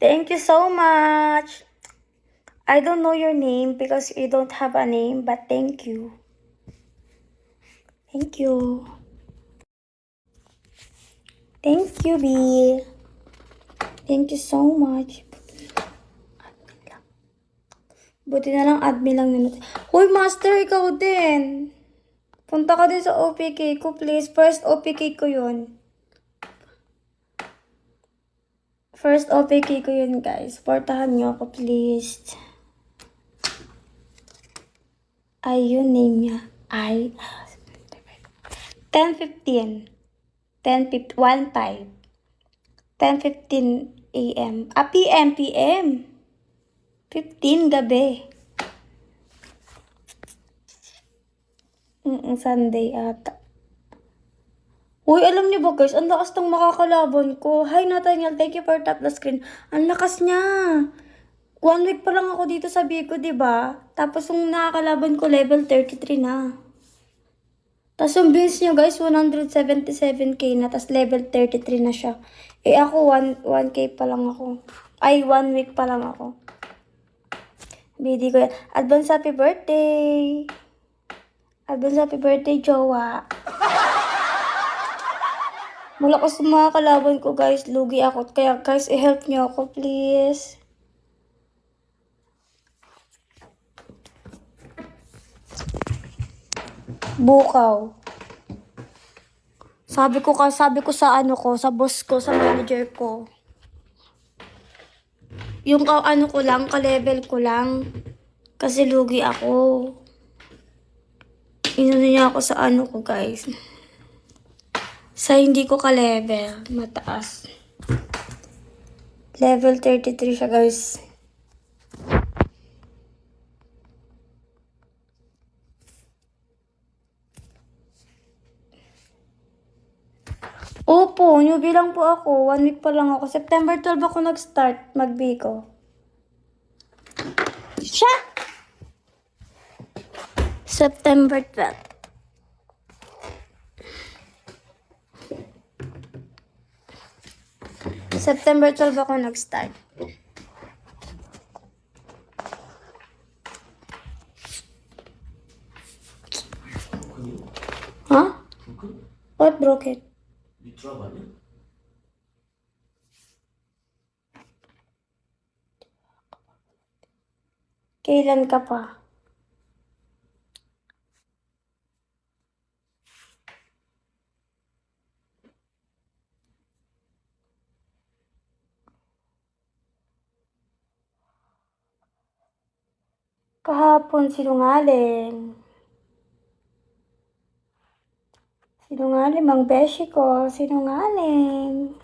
Thank you so much. I don't know your name because you don't have a name, but thank you. Thank you. Thank you, B. Thank you so much. Buti na lang admin lang nanood. Hoy, Master, ikaw din. Punta ka din sa OPK ko, please. First OPK ko yun. First OPK ko yun, guys. Supportahan nyo ako, please. Ayun, name niya. 10:15. 10:15 a.m. PM. 15 gabi. Sunday ata. Uy, alam niyo ba guys, ang lakas ng makakalaban ko. Hi Nathaniel, thank you for tap the screen. Ang lakas niya. 1 week pa lang ako dito sa Bigo, diba? Tapos yung nakakalaban ko, level 33 na. Tapos yung beans nyo guys, 177k na. Tapos level 33 na siya. Eh ako, 1k pa lang ako. Ay, 1 week pa lang ako. BD ko yan. Advance happy birthday! Advance happy birthday, jowa! Malakas yung mga kalaban ko guys. Lugi ako. Kaya guys, i-help nyo ako please. Bukaw. Sabi ko sa ano ko, sa boss ko, sa manager ko. Yung ano ko lang, ka-level ko lang. Kasi lugi ako. Inuna niya ako sa ano ko guys. Sa hindi ko ka-level, mataas. Level 33 siya guys. Opo, newbie lang po ako. 1 week pa lang ako. September 12 ako nag-start mag-Bigo. Siya! September 12. September 12 ako nag-start. Huh? What broke it? Kailan ka pa? Kahapon, sinungaling. Sinungaling, mang beshi ko. Sinungaling.